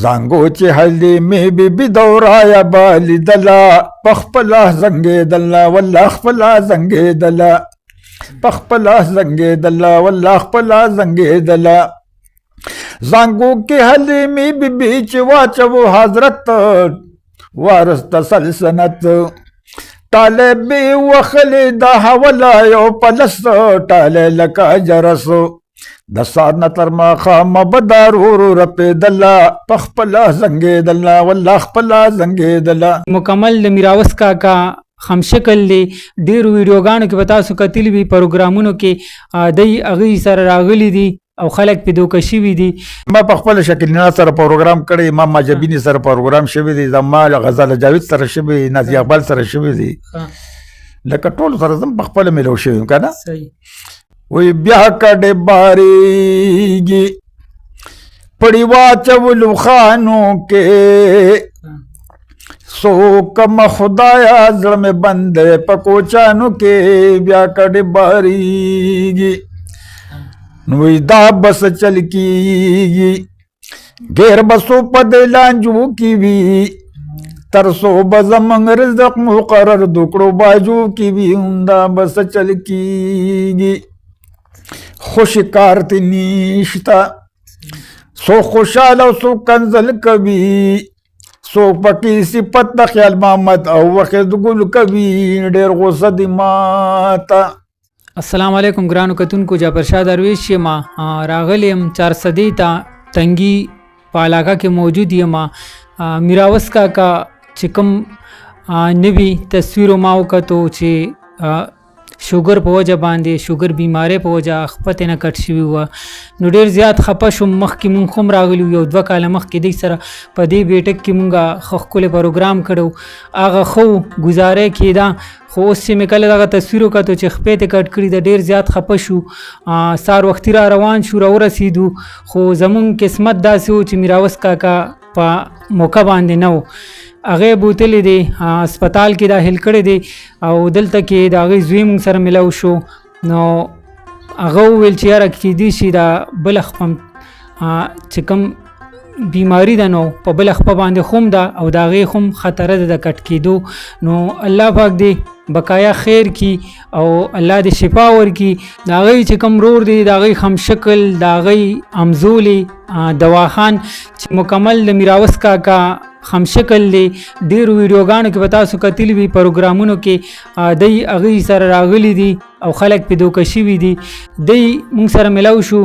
زانګو چې حلیمې بیبي دورایا بالیدله پخپله زنګېدله والله خپله زنګېدله پخپله زنګېدله والله خپله زنګېدله زانګو کې حلیمې بیبي چې واچو حضرت وارث ته سلسنت طالبې وخلې د حوله یو پلس ټالی لکه جرس د سهار نه تر ماښامه به دا ورو رپېدله پخپله زنګېدله والله خپله زنګېدله. مکمل د میراوس کاکا خمشکل دی ډېرو ویډیوګانو کې به تاسو کتلي وي پروګرامونو کې دی هغوی سره راغلي دي او خلک پې دوکه شوي دي. ما په خپله شکیلینا سره پروګرام کړی، ما ماجبیني سره پروګرام شوی دی، زما غزال جاوید سره شوی دی، نازي اقبال سره شوی دی، لکه ټولو سره زم په خپله میلو شوی یم که نه. وی بیا کډې بارېږي پړي واچولو خانو کې څوکم خدایا زړه مې بند دی په کوچانو کې بیا کډې بارېږي نو وی دا بس چل کیږي غیر بسو په دې لانجو کې وي ترسو به زموږ رزق مقرر دوکړو باجو کې وي دا بس چل کیږي خوش کار تی نیشتا سو خوشحال او سو کنزل کبھی سو پکی صفت د خیال محمد او وخت ګل کبھی ډیر غوسه دی ماتا. السلام علیکم ګرانو کتونکو، جعفر شاه درویش یم، راغلی یم 400 ته تنګي په علاقه کې موجود یم. میراوس کاکا چې کوم نوي تصویرو ما وکتو چې شوګر په وجه باندې شوګر بیماری په وجه خپته نه کټ شوی و، نو ډیر زیات خپه شوم. مخکې مونږ هم راغلي یو 2 کاله مخکې دی سره په دې بیټک کې مونږه ښکلی پروګرام کړو، هغه ښه ګزاره کېده. خو اوس چې مې کله دغه تصویر وکتو چې خپې ته کټ کړي د ډېر زیات خپه شو. سهار وختي را روان شو، راورسېدو، خو زمونږ قسمت داسې و چې میراوس کاکا په موقع باندې نه و. هغې بوتلې دی هسپتال کې داخل کړی دی او دلته کې د هغې زوی مونږ سره ملو شو. نو هغه وویل چې یاره کیدای شي دا بله خپه چې کوم بیماری ده نو په بله خپه باندې خوم ده او د هغې خوم خطره ده د کټ کېدو. نو الله پاک دی بقایا خیر کی او الله دې شفا ورکي. د هغې چې کوم رور دی د هغې خمشکل د هغې امزولې دواخان چې مکمل د میراوس کاکا خمشکل دی ډېرو ویډیوګانو کې به تاسو کتلي وي پروګرامونو کې دی هغوی سره راغلي دي او خلک پې دوکه شوي دي. دی موږ سره ملو شو،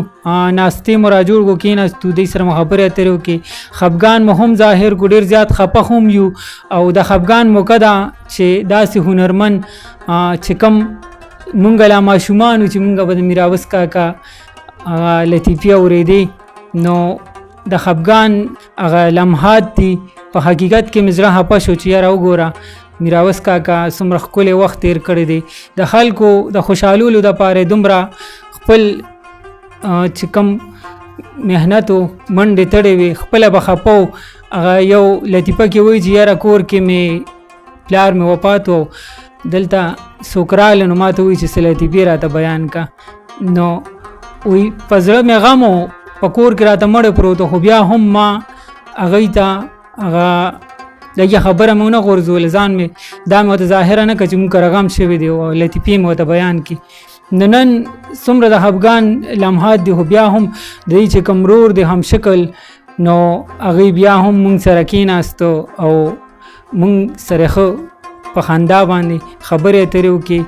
ناستې مو را جوړ کړو، کېناستو، دی سره مو خبرې اترې وکړې. خفګان مو هم ظاهر کړو، ډېر زیات خفه هم یو او د خفګان موقع ده چې داسې هنرمند چې کوم مونږ لا ماشومان و چې مونږ به د میراوس کاکا لطیفې اورېدې، نو د خفګان هغه لمحات دي. په حقیقت کې مې زړه خفه شو چې یاره وګوره میراوس کاکا څومره ښکلی وخت تیر کړی دی، د خلکو د خوشحالولو دپاره دومره خپل چې کوم محنت و منډې تړې وې، خپله به خفه و. هغه یو لطیفه کې وایي چې یاره کور کې مې پلار مې وفات و، دلته څوک راغله نو ما ته وایي چې څه لطیفې راته بیان که. نو وایي په زړه مې غم و، په کور کې راته مړی پروت و، خو بیا هم ما هغوی ته هغه لږه خبره مې ونه غورځوله، ځان مې دا مې ورته ظاهره نه کړه چې مونږ کره غم شوی دی او لطیفې مې ورته بیان کړي. نن څومره د خفګان لمحات دي، خو بیا هم د دې چې کوم رور دی همشکل، نو هغوی بیا هم مونږ سره کېناستو او مونږ سره ښه په خندا باندې خبرې اترې وکړې.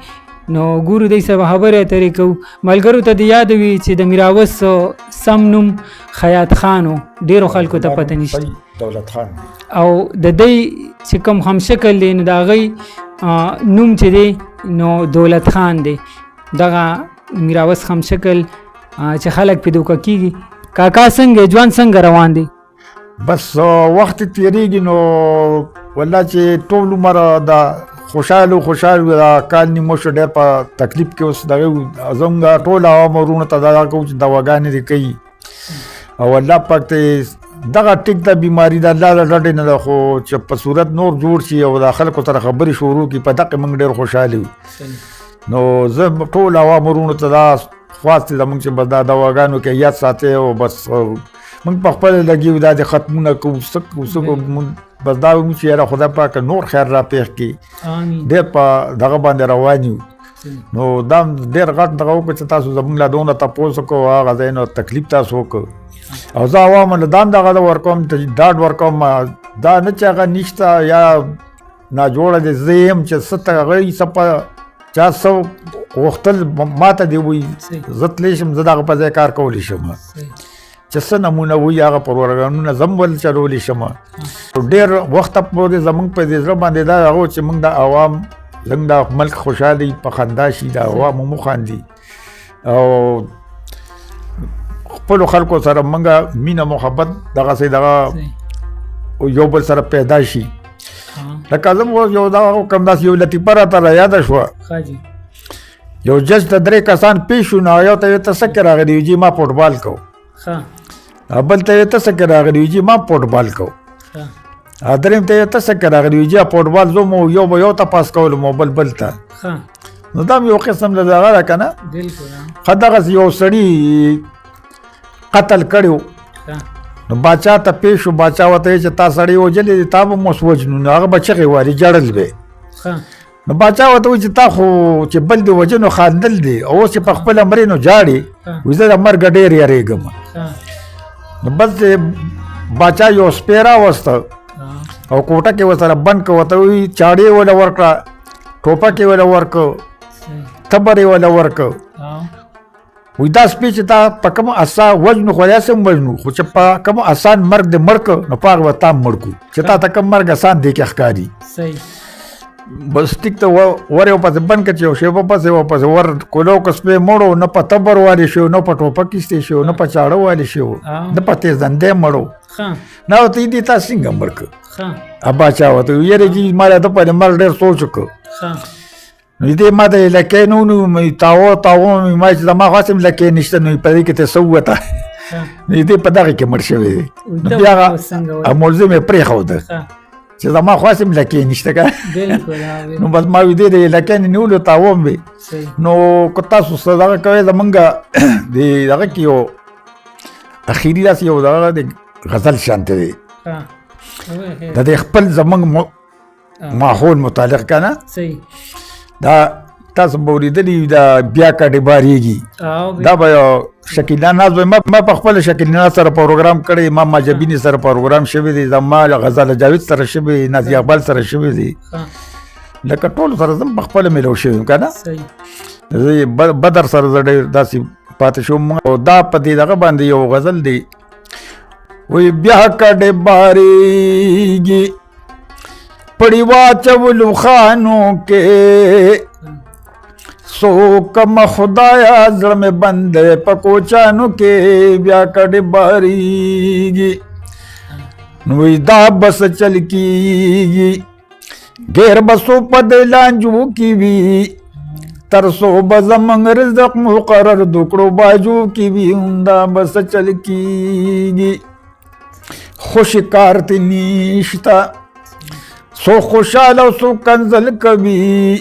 نو ګورو دی سره خبرې اترې کوو. ملګرو ته د یاد وي چې د میراوس سم نوم خیاط خان و، ډېرو خلکو ته پته نشته، دولت خان، او د دی چې کوم همشکل دی نو د هغې نوم چې دی نو دولت خان دی. دغه میراوس خمشکل چې خلک پې دوکه کېږي. کاکا څنګه ژوند څنګه روان دی؟ بس وخت تیریږي نو والله چې ټول عمر د خوشحالو دا کال نیمه شو، ډېر په تکلیف کې اوس دغه زموږ ټول عوام وروڼو ته دا کوو چې دواګانې دې کوي او الله پاک ته دغه ټیک د بیماری د الله له ډډې نه ده، خو چې په صورت نور جوړ شي او د خلکو سره خبرې شروع کړي په دقه موږ ډېر خوشحاله یو. نو زه ټول عوام وروڼو ته دا خواست زموږ چې بس دا دواګانو کې یاد ساتئ او بس موږ په خپل لګیو دا د ختمونه کوو څه بس دا ومو چې یاره خدای پاک نور خیر را پېښ کړي آمین ډېر په دغه باندې روان یو نو دا ډېر غټ دغه وکړو چې تاسو زموږ لا دونه تپوس وکړو هغه ځای نو تکلیف تاسو وکړو او زه عوامو له دا هم دغه ورکوم ډاډ ورکوم دا نه چې هغه نشته یا ناجوړه دی زه یم چې څه ته هغه څه په چا څه غوښتل ما ته دې وایي زه تللی شم زه د هغه په ځای کار کولی شم چې څه نمونه وي هغه پروګرامونه زه هم ول چلولی شم ډېر وخته پورې زموږ په دې زړه باندې دا هغه چې موږ د عوام زموږ د ملک خوشحالي په خندا شي د عوامو مو خاندي او خپلو خلکو سره موږ مینه محبت دغسې دغه یو بل سره پیدا شي لکه زه اوس یو دغه کوم داسې یو لطیفه راته رایاده شوه یو جج ته 3 کسان پیش شو نو یو ته یې ته څه کې راغلي وي جي ما فوټبال کو بل ته یې ته څه کې راغلي وي جي ما فوټبال کو دریم ته یې ته څه کې راغلي وي جي فوټبال زه مو یو به یو تپاس کولم او بل ته نو دا یو قسم له دغه ده که نه ښه دغسې یو سړي قتل کړی نو باچا ته پیش شو باچا ورته چې تا سړی وجلی دی تا به هم اوس وجنو نو هغه به چغې والي ژړل به نو باچا ورته وایي چې تا خو چې بل دې وجه نو خاندل دی او اوس چې په خپله مرې نو جاړې وایي زه د مرګه ډېر یارېږم نو بس باچا یو سپی راوسته او کوټه کې ورسره بند کړه ورته وایي چاړې وله ورکړه ټوپک یې وله ورکړه تبر یې وله ورکړه وی دا سپی چې تا په کوم اسان وجنو خو داسې هم وجنو خو چې په کوم اسان مرګ دې مړ کړه نو په هغه به تا هم مړ کړو چې تا ته کوم مرګ اسان دی کې ښکاري بس ټیک ته ور یې ورپسې بند کړه چې یو شېبه پسې ورپسې ور کولو که سپی مړو نه په تبر والی شو نه په ټوپک ایستی شو نه په چاړه والی شو نه په تیزدندی مړو نه ورته دې تا څنګه مړ کړه باچا ورته ویل یاره جي ما د په مرګ ډېر سوچ وکړ نو دې ما د لکۍ نه ونیو تاوه ما چې زما خاص هم لکۍ نشته نو په دې کې ته څه ووته نو دې په دغه کې مړ شوی دی نو بیا هغه موضوع مې پرېښوده چې زما خاص هم لکۍ نشته که نو بس ما وي دې د لکۍ نه نیولو تاوه هم وي نو که تاسو څه دغه کوئ زمونږ د دغه کې یو اخري داسې یو دغه د غزل شانته دی د دې خپل زمونږ ماحول متعلق که نه دا تاسو به اورېدلي دا بیا کډې بارېږي دا به یو شکیلا ناز وایي ما په خپله شکیلا ناز سره پروګرام کړی ما مجبینې سره پروګرام شوی دی زما غزاله جاوید سره شوی دی نازي اقبال سره شوی دی لکه ټولو سره زه په خپله میلاو شوی یم که نه زه بدر سره زه ډېر داسې پاتې شوم او دا په دې دغه باندې یو غزل دی وایي بیا کډې بارېږي پڑی واچولو خانو کے سو کم خدایا زړه مې بند په کوچانو کې بیا کډې بارېږي نو دا بس چل کېږي غیر بسو په دې لانجو کې وي تر څو به زموږ رزق مقرر د کړو باجو کې وي دا بس چل کېږي خو شکار ته نشته سو خوشحال او سو کنزل کبھی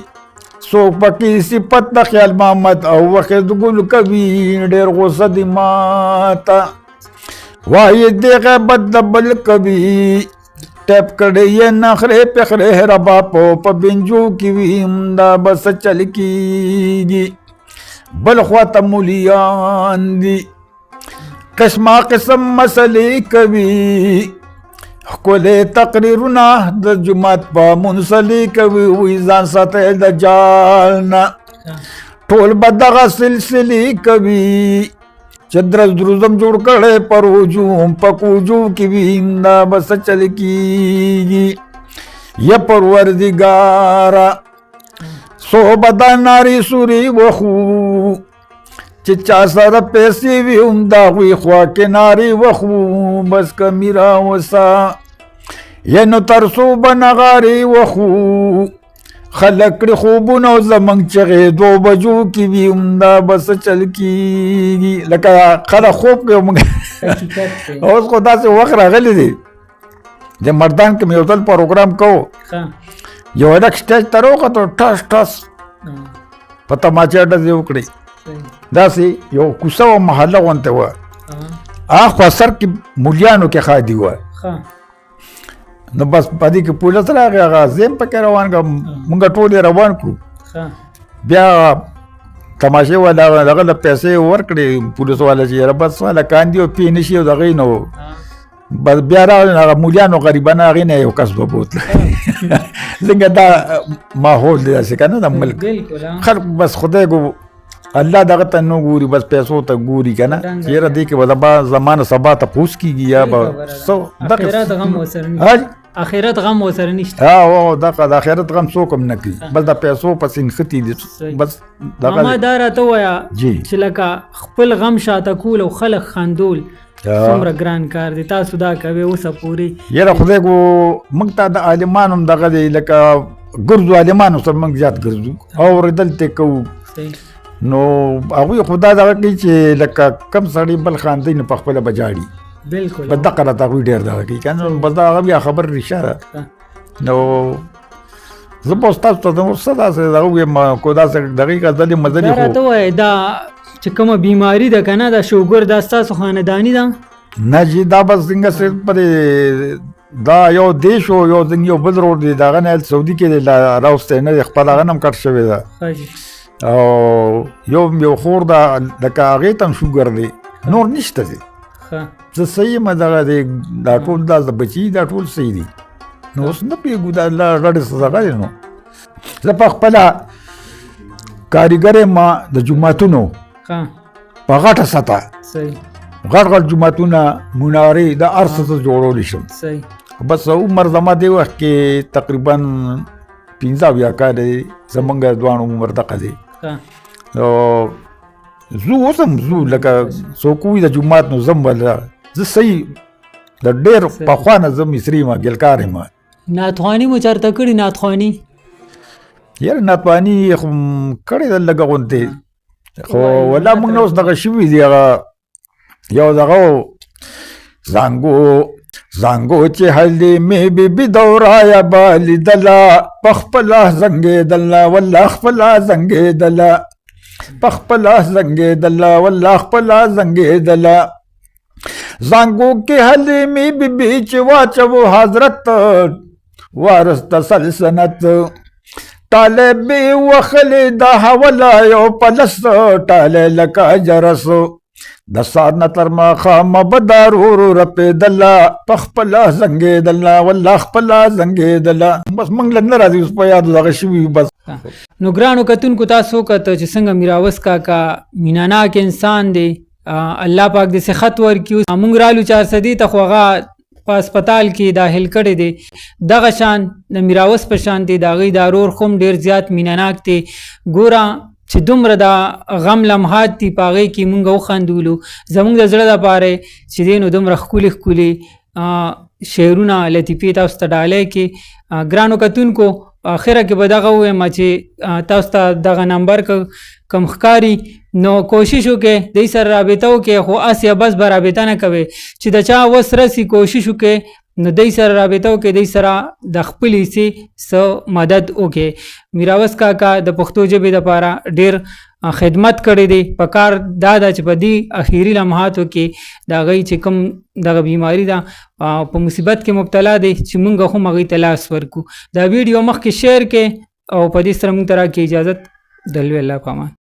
سو پکی صفت د خیال محمد او وخت گل کبھی ډیر غصه دی ماتا وای دی غیبت دبل کبھی ټیپ کړي یې نخره پخره ربا په بنجو کی ویم دا بس چل کیږي بل خواته مولیان دی قسمه قسم مسلې کوي ښکلی تقریرونه د جومات په منسلي کوي وایي ځان ساتئ د جال نه ټول به دغه سلسلې کوي چې درز دروزم جوړ کړی پر هجوم په کوجو کې وي دا به څه چل کېږي یا پروردګاره څو به دا نارې سورې وخو چې چا سره پیسې وي هم د هغوی خوا کې نارې وخو بس کمي راوسه یا نو تر څو به نغارې وخو خلک کړي خوبونه زموږ چغې 2 بجو کې وي هم دا بس چل کېږي لکه خلک خوب کوي موږ اوس خو داسې وخت راغلی دی د مردان کې مې یو ځل پروګرام کوو یو هلک سټیج ته راوختو ټس ټس په تماچه ډزې وکړې داسې یو کوڅه وه محله غوندې وه اخ په سر کې مولیانو کې خادي و نو بس پدې کې پولیس راغی هغه زم پکې روان کا مونږ ټول روان کړو بیا تماشه ولا دغه له پیسې ورکړې پولیس والا چې ربس والا کاندي او پی نشي او دغه نو بس بیا راغله مولیانو غریبانه هغې نه یو کس وبوتله څنګه دا ماحول دی داسې که نه د ملک خلق بس خدای گو الله دغه ته نه ګوري بس پیسو ته ګوري که نه چې یاره دې کې به د زمانه سبا تپوس کېږي یا به اخرت غم ورسره نشته دغه د اخرت غم څوک هم نه کوي بس د پیسو پسې نښتي دي بس ما دا راته ووایه چې لکه خپل غم شاته کول او خلک خندول څومره ګران کار دی تاسو دا کوئ اوسه پورې یاره خدای کو موږ ته د عالمانو هم دغه دی لکه ګرځو عالمانو سره موږ زیات ګرځو اورېدل ته کوو نو هغوی خو دا دغه کوي چې لکه کم سړی بل خاندي نو په خپله به جاړي بالکل بس دغه راته هغوی ډېر دغه کوي که نه بس دا هغه بیا خبر ریښه ده نو زه به اوس تاسو ته نور څه داسې دغه ووایم کو داسې دغې غزلې مزلې خو راته ووایه دا چې کومه بیماري ده که نه دا شوګر دا ستاسو خانداني ده نه جی دا بس څنګه صرف پرې دا یو دیش و یو یو بل روډ دی د هغه نه سعودي کې راوستی نه دی خپل هغه نه هم کټ شوی ده او یو خور ده لکه هغې ته هم شوګر دی نور نشته دی زه صحیح یم دغه دی دا ټول دا بچي دا ټول صحیح دي نو اوس نه پوهېږو دا الله رډې دغه دی نو زه په خپله کاریګر یم د جوماتونو په غټه سطح غټ جوماتونه منارې د هر څه ته جوړولی شم بس عمر زما دې وخت کې تقریبا 15 کاله دی زمونږ دواړو عمر دغه دی زو اوس هم زو لکه څوک وي د جومات نو زم ولا زه صحیح د ډېر پخوا نه زه مصري یم ګلکار یم ناتخواني مو چېرته کړي ناتخواني یاره ناتواني خو کړې ده لږه غوندې خو ولا موږ نه اوس دغه شوي دي هغه یو دغه زانګو چې هلې مې بیبي دورایه به لیدله پخپله زنګېدله والله خپله زنګېدله پخپله زنګېدله والله خپله زنګېدله زانګو کې هلې مې بیبي چې واچوو حضرت وارسته سلسنت طالبی وخلی دا حولا یو پلس ټالی لکه جرس د سار نه تر ماښامه به دارورو رپېدله پخپله زنګېدله والله خپله زنګېدله بس موږ له نه راځي اوس په یادو دغه شوي بس نو ګرانو کتونکو تاسو وکته چې څنګه میراوس کاکا میناناک انسان دی الله پاک دې صحت ورکړي موږ رالو 400 ته خو هغه په هسپتال کې داخل کړی دی دغه شان د میراوس په شان دی د هغې دا رور خو هم ډېر زیات میناناک دی ګوره چې دومره د غم لمحات دي په هغې کې مونږ وخندولو زموږ د زړه دپاره چې دی نو دومره ښکلي ښکلي شعرونه لطیفې تاسو ته ډالۍ کې ګرانو کتونکو اخره کې به دغه ووایم چې تاسو ته دغه نمبر کم ښکاري نو کوشش وکړئ دوی سره رابطه وکړئ خو هسې بس به رابطه نه کوئ چې د چا وس رسي کوشش وکړئ نو دوی سره رابطه وکړئ دوی سره د خپل حصې څه مدد وکړئ میراوس کاکا د پښتو ژبې دپاره ډېر خدمت کړی دی په کار دا ده چې په دې اخیري لمحاتو کې د هغوی چې کوم دغه بیماري ده په مصیبت کې مبتلا دی چې مونږ هم هغوی ته لاس ورکو دا ویډیو مخکې شیر کې او په دې سره مونږ ته راکړي اجازت د لوی الله په امان